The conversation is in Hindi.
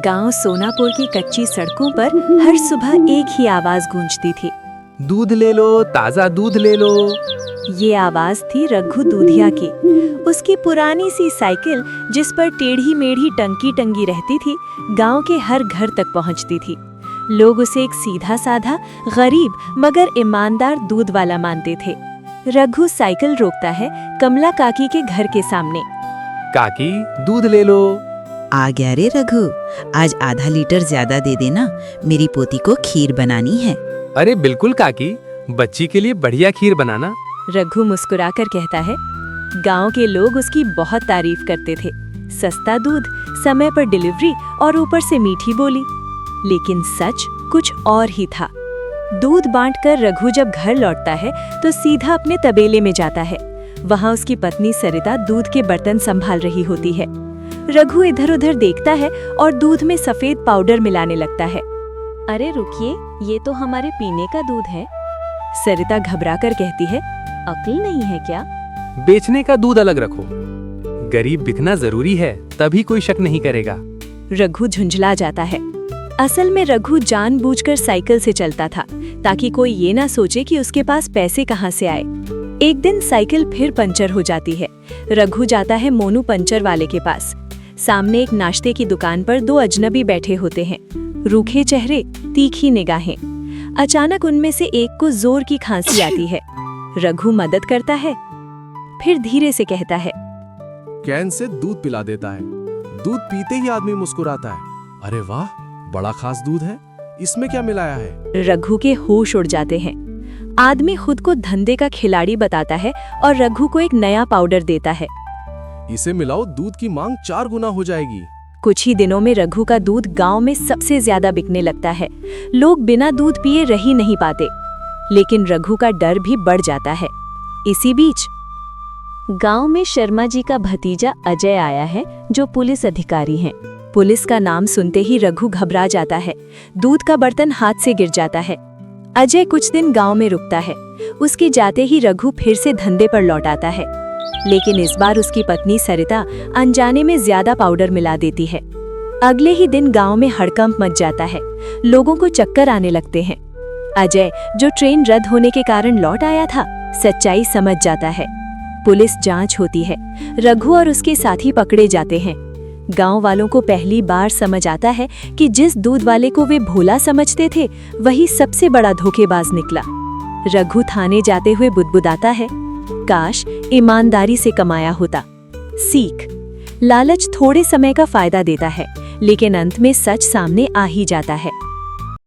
गांव सोनापुर की कच्ची सड़कों पर हर सुबह एक ही आवाज गूंजती थी। दूध ले लो, ताजा दूध ले लो। ये आवाज थी रघु दूधिया की। उसकी पुरानी सी साइकिल, जिस पर टेढ़ी मेढ़ी टंकी टंगी रहती थी, गांव के हर घर तक पहुंचती थी। लोग उसे एक सीधा साधा, गरीब मगर ईमानदार दूध वाला मानते थे। रघु साइकिल रोकता है कमला काकी के घर के सामने। काकी, दूध ले लो। आ गया रे रघु, आज आधा लीटर ज्यादा दे देना, मेरी पोती को खीर बनानी है। अरे बिल्कुल काकी, बच्ची के लिए बढ़िया खीर बनाना। रघु मुस्कुराकर कहता है। गांव के लोग उसकी बहुत तारीफ करते थे। सस्ता दूध, समय पर डिलीवरी और ऊपर से मीठी बोली। लेकिन सच कुछ और ही था। दूध बांटकर रघु जब घर लौटता है तो सीधा अपने तबेले में जाता है। वहां उसकी पत्नी सरिता दूध के बर्तन संभाल रही होती है। रघु इधर उधर देखता है और दूध में सफेद पाउडर मिलाने लगता है। अरे रुकिए, ये तो हमारे पीने का दूध है। सरिता घबराकर कहती है, अक्ल नहीं है क्या? बेचने का दूध अलग रखो। गरीब बिकना जरूरी है, तभी कोई शक नहीं करेगा। रघु झुंझला जाता है। असल में रघु जानबूझकर साइकिल से चलता था ताकि कोई ये ना सोचे कि उसके पास पैसे कहाँ से आए। एक दिन साइकिल फिर पंचर हो जाती है। रघु जाता है मोनू पंचर वाले के पास। सामने एक नाश्ते की दुकान पर दो अजनबी बैठे होते हैं। रूखे चेहरे, तीखी निगाहें। अचानक उनमें से एक को जोर की खांसी आती है। रघु मदद करता है, फिर धीरे से कहता है, कैन से दूध पिला देता है। दूध पीते ही आदमी मुस्कुराता है। अरे वाह, बड़ा खास दूध है, इसमें क्या मिलाया है? रघु के होश उड़ जाते हैं। आदमी खुद को धंधे का खिलाड़ी बताता है और रघु को एक नया पाउडर देता है। इसे मिलाओ, दूध की मांग 4 गुना हो जाएगी। कुछ ही दिनों में रघु का दूध गांव में सबसे ज्यादा बिकने लगता है। लोग बिना दूध पिए रह ही नहीं पाते। लेकिन रघु का डर भी बढ़ जाता है। इसी बीच गांव में शर्मा जी का भतीजा अजय आया है, जो पुलिस अधिकारी हैं। पुलिस का नाम सुनते ही रघु घबरा जाता है। दूध का बर्तन हाथ से गिर जाता है। अजय कुछ दिन गांव में रुकता है। उसके जाते ही रघु फिर से धंधे पर लौट आता है। लेकिन इस बार उसकी पत्नी सरिता अनजाने में ज्यादा पाउडर मिला देती है। अगले ही दिन गांव में हड़कंप मच जाता है। लोगों को चक्कर आने लगते हैं। अजय, जो ट्रेन रद्द होने के कारण लौट आया था, सच्चाई समझ जाता है। पुलिस जांच होती है। रघु और उसके साथी पकड़े जाते हैं। गांव वालों को पहली बार समझ आता है कि जिस दूध वाले को वे भोला समझते थे, वही सबसे बड़ा धोखेबाज निकला। रघु थाने जाते हुए बुदबुदाता है, काश ईमानदारी से कमाया होता। सीख: लालच थोड़े समय का फायदा देता है, लेकिन अंत में सच सामने आ ही जाता है।